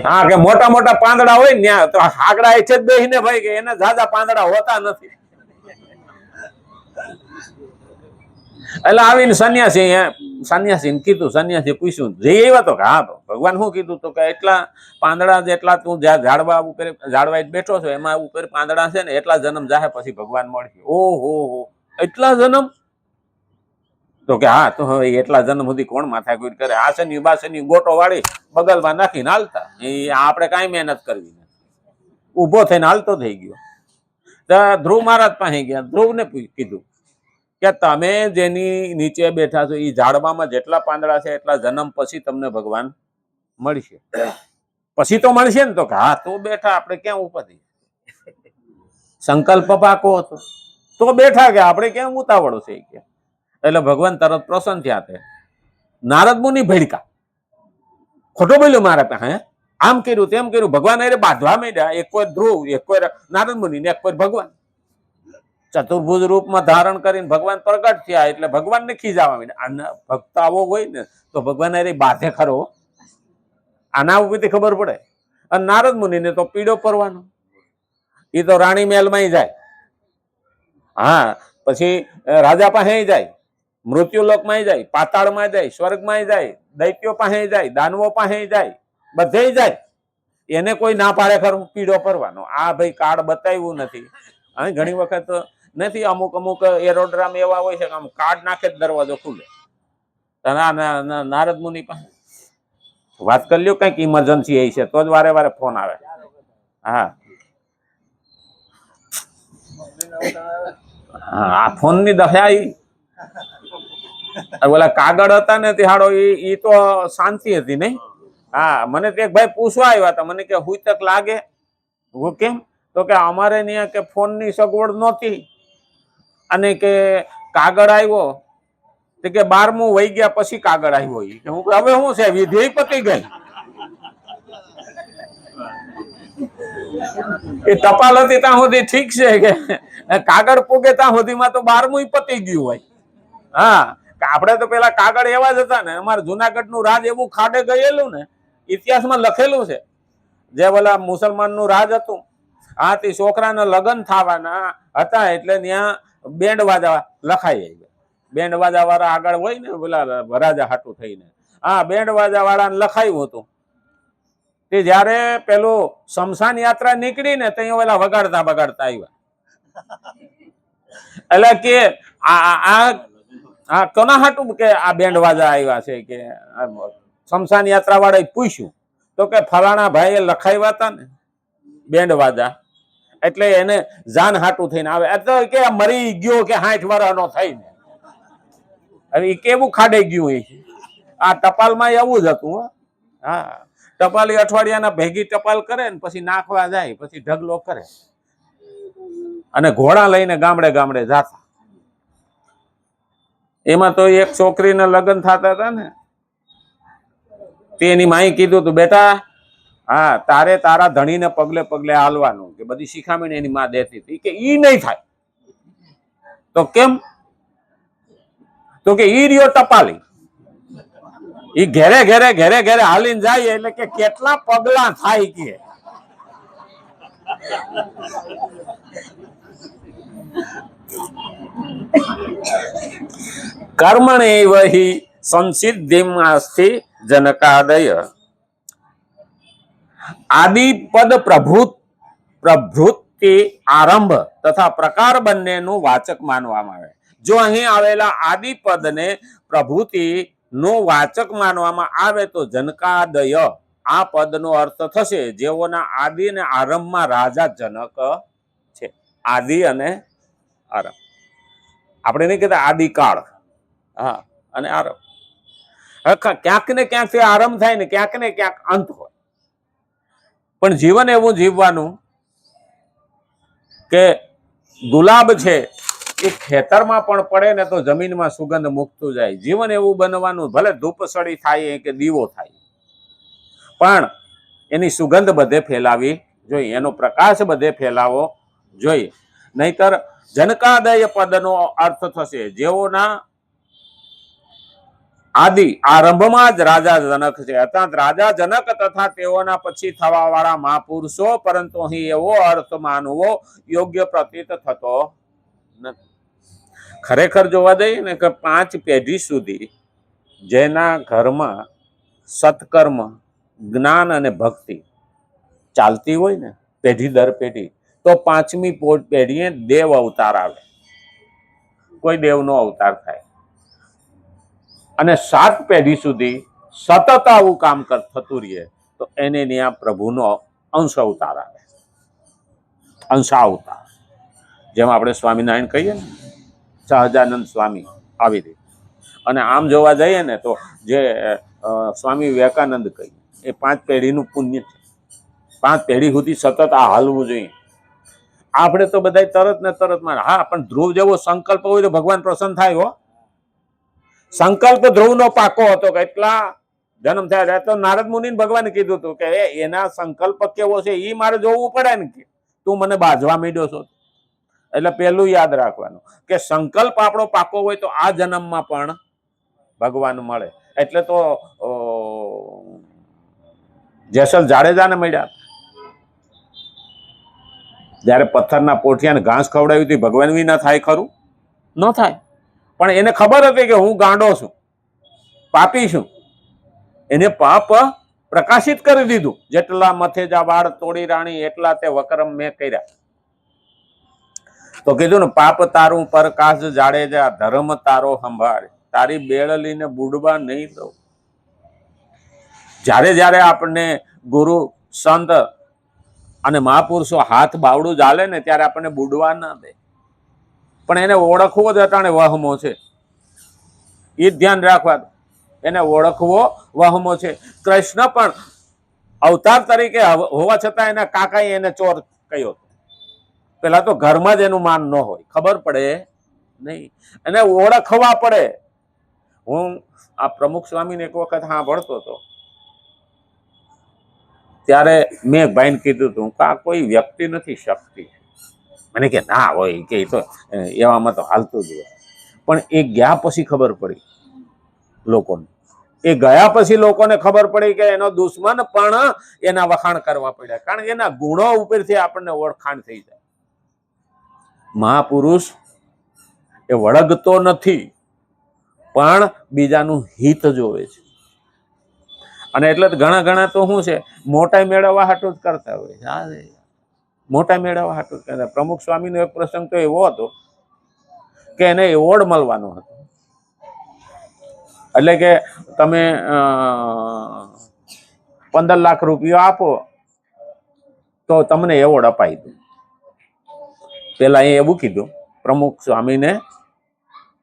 હા, કે મોટા મોટા પાંદડા હોય ને ત્યાં તો હાકડા છે જ બેહીને ભાઈ કે એને જાજા પાંદડા હોતા નથી. એટલે આવીને સંન્યાસી કીધું, સંન્યાસી પૂછ્યું જઈ આવ્યા તો કે હા ભગવાન શું કીધું તો કે એટલા પાંદડા જેટલા તું જ્યાં ઝાડવા ઉપર ઝાડવા બેઠો છો એમાં ઉપર પાંદડા છે ને એટલા જન્મ જાહે પછી ભગવાન મળશે. ઓહો હો, એટલા જન્મ? તો કે હા, તો હવે એટલા જન્મ સુધી કોણ માથાકૂટ કરે? આસની બાસની ગોટો વાળી બગલમાં નાખીને હાલતા, એ આપણે કાંઈ મહેનત કરવી નથી. ઊભો થઈને હાલતો થઈ ગયો. તો ધ્રુવ મહારાજ પાસે ગયા. ધ્રુવને કીધું કે તમે જેની નીચે બેઠા છો એ ઝાડવામાં જેટલા પાંદડા છે એટલા જન્મ પછી તમને ભગવાન મળશે. પછી તો મળશે ને? તો કે હા, તો બેઠા આપણે ક્યાં ઉપાધિ? સંકલ્પ પાકો હતો તો બેઠા કે આપણે ક્યાં ઉતાવળો છે કે. એટલે ભગવાન તરત પ્રસન્ન થયા. તે નારદ મુનિ ભડકા, ખોટો બોલ્યો મારા પાસે, આમ કર્યું તેમ કર્યું. ભગવાન અરે બાંધવા માંડ્યા. એક કોઈ ધ્રુવ, એક કોઈ નારદ મુનિ ને એક કોઈ ભગવાન. ચતુર્ભુજ રૂપમાં ધારણ કરીને ભગવાન પ્રગટ થયા એટલે ભગવાનને ખીજાવા માંડ્યા. ભક્ત આવો હોય ને તો ભગવાન અરે બાધે ખરો. આના ઉપરથી ખબર પડે. અને નારદ મુનિને તો પીડો પરવાનો, એ તો રાણી મહેલમાં જાય, હા, પછી રાજા પાસે જાય, મૃત્યુલોકમાં જાય, પાતાળમાં જાય, સ્વર્ગમાં જાય, દૈત્યો પાસે જાય, દાનવો પાસે જાય, બધે જાય. એને કોઈ ના પાડે ખરું પીડો પરવાનો? આ ભાઈ કાર્ડ બતાવ્યું નથી. અને ઘણી વખત નથી, અમુક એરોડ્રામ એવા હોય છે કે આમ કાર્ડ નાખે જ દરવાજો ખુલે. નારદ મુનિ પાસે વાત કરી લ્યો, કઈક ઇમરજન્સી એ છે તો જ વારે વારે ફોન આવે. હા, આ ફોન ની દશા ઓલા કાગળ હતા ને તે હાડો ઈ તો શાંતિ હતી નહીં. હા, મને તે ભાઈ પૂછવા આવ્યા હતા. મને કે હુઈ તક લાગે? હું કેમ? તો કે અમારે ત્યાં કે ફોન ની સગવડ નહોતી અને કે કાગળ આવ્યો તો કે 12મું વહી ગયા પછી કાગળ આવ્યો. હું હવે શું છે, વિધિ પતી ગઈ. એ ટપાલ હતી ત્યાં સુધી ઠીક છે, કે કાગળ પોગે ત્યાં સુધીમાં તો 12મું પતી ગયું હોય. હા, આપણે તો પેલા કાગળ એવા જ હતા ને. અમારે જુનાગઢ નું રાજ એવું ખાડે ગયેલું ને, ઇતિહાસમાં લખેલું છે. જે ઓલા મુસલમાન નું રાજ હતું, હા, તે છોકરાના લગ્ન થવાના હતા એટલે ત્યાં બેન્ડ વાજા લખાઈ. બેન્ડ વાજા વાળા આગળ હોય ને પેલા રાજા હાટું થઈને, હા, બેન્ડ વાજા વાળાને લખાયું હતું. તે જયારે પેલું શમશાન યાત્રા નીકળી ને ત્યાં ઓલા વગાડતા બગાડતા આવ્યા. એટલે કે આ કોના હાટું કે આ બેન્ડ વાજા આવ્યા છે? કે શમશાન યાત્રા વાળા પૂછ્યું તો કે ફલાણા ભાઈ લખાવ્યા હતા ને બેન્ડ વાજા, એટલે એને જાન હાટું થઈને આવે. એટલે કે મરી ગયો કે 60 વર્ષનો થઈને. હવે એ કેવું ખાડે ગયું હોય છે. આ ટપાલમાં એવું જ હતું. હા, ટપાલી અઠવાડિયાના ભેગી ટપાલ કરે ને પછી નાખવા જાય, પછી ઢગલો કરે અને ઘોડા લઈને ગામડે ગામડે જાતા. એમાં તો એક છોકરીના લગ્ન થતા હતા ને, તેની માઈ કીધું તું બેટા, હા, તારે તારા ધણીને પગલે પગલે હાલવાનું, કે બધી શિખામણી એની માં દેતી હતી. કે ઈ નહીં થાય. તો કેમ? તો કે ઈ રહ્યો ટપાલી, ઈ ઘેરે ઘેરે ઘેરે ઘેરે હાલીને જાય એટલે કે કેટલા પગલા થાય કે. કર્મણે વહી સંસિદ્ધિમાસ્તિ જનકાદય આદિપદ પ્રભૃતિ આરંભ તથા પ્રકાર બંનેનું વાચક માનવામાં આવે. જો અહીં આવેલા આદિપદ ને પ્રભૃતિ નો વાચક માનવામાં આવે તો જનકાદય આ પદનો અર્થ થશે જેઓના આદિ અને આરંભમાં રાજા જનક છે. આદિ અને આરંભ, આપણે નહીં કહેતા આદિકાળ, હા, અને આરંભ. ક્યાંક ને ક્યાંક આરંભ થાય ને ક્યાંક ને ક્યાંક અંત હોય. પણ જીવન એવું જીવવાનું કે ગુલાબ છે એ ખેતરમાં પણ પડે ને તો જમીનમાં સુગંધ મૂકતું જાય. જીવન એવું બનવાનું, ભલે ધૂપસળી થાય કે દીવો થાય, પણ એની સુગંધ બધે ફેલાવી જોઈએ, એનો પ્રકાશ બધે ફેલાવો જોઈએ. નહીતર જનકાદય પદનો અર્થ થશે જેઓના આદિ આરંભમાં જ રાજા જનક છે, અર્થાત રાજા જનક તથા તેઓના પછી થવા વાળા મહાપુરુષો, પરંતુ અહીં એવો અર્થ માનવો યોગ્ય પ્રતીત થતો નથી. ખરેખર જોવા જઈએ ને કે 5 પેઢી સુધી જેના ઘરમાં સત્કર્મ, જ્ઞાન અને ભક્તિ ચાલતી હોય ને પેઢી દર પેઢી, તો 5મી પેઢીએ દેવ અવતાર આવે, કોઈ દેવનો અવતાર થાય. અને 7 પેઢી સુધી સતત આવું કામ થતું રહે તો એને ત્યાં પ્રભુનો અંશ અવતાર આવે, અંશા અવતાર. જેમ આપણે સ્વામિનારાયણ કહીએ ને, સહજાનંદ સ્વામી આવી રીતે. અને આમ જોવા જઈએ ને તો જે સ્વામી વિવેકાનંદ કહીએ એ 5 પેઢીનું પુણ્ય છે. 5 પેઢી સુધી સતત આ હાલવું જોઈએ. આપણે તો બધા તરત ને તરત માને. હા, પણ ધ્રુવ જેવો સંકલ્પ હોય તો ભગવાન પ્રસન્ન થાય. હો, સંકલ્પ ધ્રુવનો પાકો હતો કે એટલા જન્મ થયા તો નારદ મુનિને ભગવાને કીધું હતું કે એના સંકલ્પ કેવો છે એ મારે જોવું પડે ને, કે તું મને બાજવા માંડ્યો છો. એટલે પેલું યાદ રાખવાનું કે સંકલ્પ આપણો પાકો હોય તો આ જન્મમાં પણ ભગવાન મળે. એટલે તો જેસલ જાડેજાને મળ્યા, જયારે પથ્થરના પોઠિયાને ઘાસ ખવડાવી હતી, ભગવાન વિના થાય ખરું? ન થાય. પણ એને ખબર હતી કે હું ગાંડો છું, પાપી છું. એને પાપ પ્રકાશિત કરી દીધું. જેટલા મથેજા વાળ તોડી રાણી એટલા તે વક્રમ મેં કર્યા. તો કીધું ને, પાપ તારું પ્રકાશ જાડેજા, ધર્મ તારો સંભાળ, તારી બેળલીને બુડવા નહીં દઉં. જ્યારે જ્યારે આપણને ગુરુ, સંત અને મહાપુરુષો હાથ બાવડું ચાલે ને ત્યારે આપણને બુડવા ના દે. પણ એને ઓળખવો જ અટાણે વહમો છે, એ ધ્યાન રાખવાનું. એને ઓળખવો વહમો છે. કૃષ્ણ પણ અવતાર તરીકે હોવા છતાં એના કાકાએ એને ચોર કહ્યો. પેલા તો ઘરમાં જ એનું માન ન હોય, ખબર પડે નહીં, એને ઓળખવા પડે. હું આ પ્રમુખ સ્વામીને એક વખત સાંભળતો હતો, ત્યારે મેં ભાઈને કીધું હતું કે આ કોઈ વ્યક્તિ નથી, શક્તિ. મને કે ના હોય, કે તો એવામાં તો હાલતું જ હોય. પણ એ ગયા પછી ખબર પડી લોકોને. એ ગયા પછી લોકોને ખબર પડી કે એનો દુશ્મન પણ એના વખાણ કરવા પડ્યા, કારણ કે એના ગુણો ઉપરથી આપણને ઓળખાણ થઈ જાય. મહાપુરુષ એ વળગતો નથી, પણ બીજાનું હિત જોવે છે. અને એટલે ઘણા ઘણા તો શું છે, મોટા મેળવવા હાટું જ કરતા હોય. હા, મોટા મેળવવા હાટું જ કરતા. પ્રમુખ સ્વામીનો એક પ્રસંગ તો એવો હતો કે એને એવોર્ડ મળવાનો હતો. એટલે કે તમે 15 લાખ રૂપિયા આપો તો તમને એવોર્ડ અપાઈ દઉં. પેલા એવું કીધું, પ્રમુખ સ્વામીને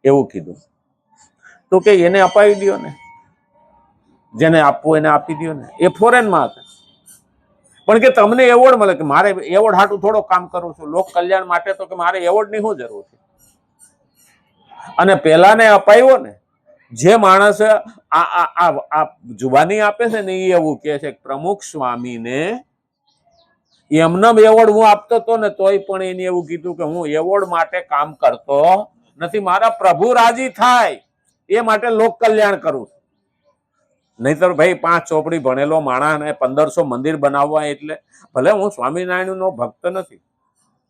એવું કીધું. તો કે એને અપાવી દો ને, જેને આપવું એને આપી દો ને. એ ફોરેનમાં હતા, પણ કે તમને એવોર્ડ મળે. કે મારે એવોર્ડ હાટું થોડો કામ કરું છું, લોક કલ્યાણ માટે, તો કે મારે એવોર્ડની શું જરૂર છે? અને પેલાને અપાયો ને, જે માણસ આ જુબાની આપે છે ને, એ એવું કહે છે પ્રમુખ સ્વામીને એમને એવોર્ડ હું આપતો હતો ને, તોય પણ એને એવું કીધું કે હું એવોર્ડ માટે કામ કરતો નથી, મારા પ્રભુ રાજી થાય એ માટે લોક કલ્યાણ કરું છું. નહીતર ભાઈ 5 ચોપડી ભણેલો માણસ ને 1500 મંદિર બનાવવા, એટલે ભલે હું સ્વામિનારાયણનો ભક્ત નથી,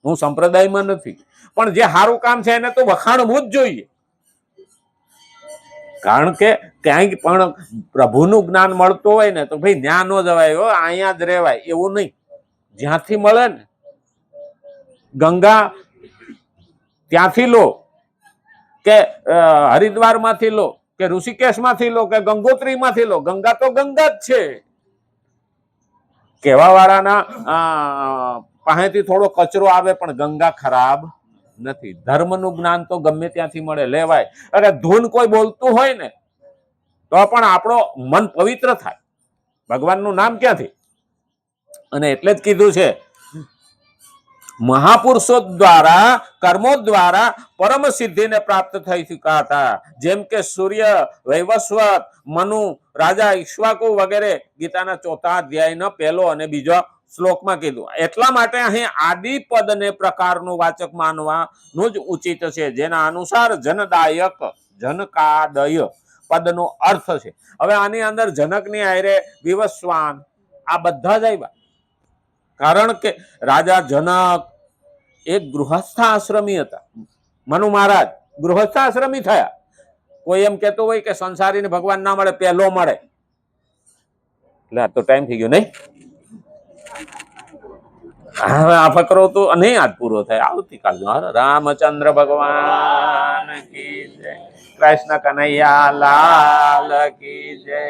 હું સંપ્રદાયમાં નથી, પણ જે સારું કામ છે એને તો વખાણવું જ જોઈએ. કારણ કે ક્યાંય પણ પ્રભુનું જ્ઞાન મળતું હોય ને તો ભાઈ ત્યાં ન જવાય, અહીંયા જ રહેવાય એવું નહીં. જ્યાંથી મળે ને, ગંગા ત્યાંથી લો, કે હરિદ્વારમાંથી લો, કે ઋષિકેશમાંથી લો, કે ગંગોત્રીમાંથી લો, ગંગા તો ગંગા જ છે. કહેવા વાળાના પાસેથી થોડો કચરો આવે પણ ગંગા ખરાબ નથી. ધર્મનું જ્ઞાન તો ગમે ત્યાંથી મળે, લેવાય. અરે ધૂન કોઈ બોલતું હોય ને તો પણ આપણો મન પવિત્ર થાય, ભગવાનનું નામ ક્યાંથી. અને એટલે જ કીધું છે, મહાપુરુષો દ્વારા, કર્મો દ્વારા પરમ સિદ્ધિને પ્રાપ્ત થઈ ચુક્યા હતા. જેમ કે સૂર્ય, વૈવસ્વત, મનુ, રાજા ઈક્ષ્વાકુ વગેરે ગીતાના 4થા અધ્યાયનો 1લો અને 2જો શ્લોકમાં કીધું. એટલા માટે અહીં આદિપદને પ્રકારનું વાચક માનવાનું જ ઉચિત છે, જેના અનુસાર જનદાયક, જનકાદય પદનો અર્થ છે. હવે આની અંદર જનકની હારે વિવસ્વાન આ બધા જ આવ્યા, કારણ કે રાજા જનક એક ગૃહસ્થાશ્રમી હતા. મનુ મહારાજ ગૃહસ્થાશ્રમી થયા. કોઈ એમ કહેતો હોય કે સંસારીને ભગવાન ના મળે, પહેલો મળે. એટલે આ તો ટાઈમ થઈ ગયો નહીં? હવે આ ફકરો તો નહીં આજ પૂરો થાય, આવતીકાલ રામચંદ્ર ભગવાન કી જય, કૃષ્ણ કનૈયા લાલ કી જય,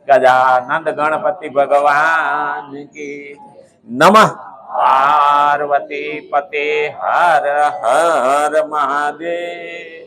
ગજાનંદ ગણપતિ ભગવાન કી નમઃ. પાર્વતી પતે હર હર મહાદેવ.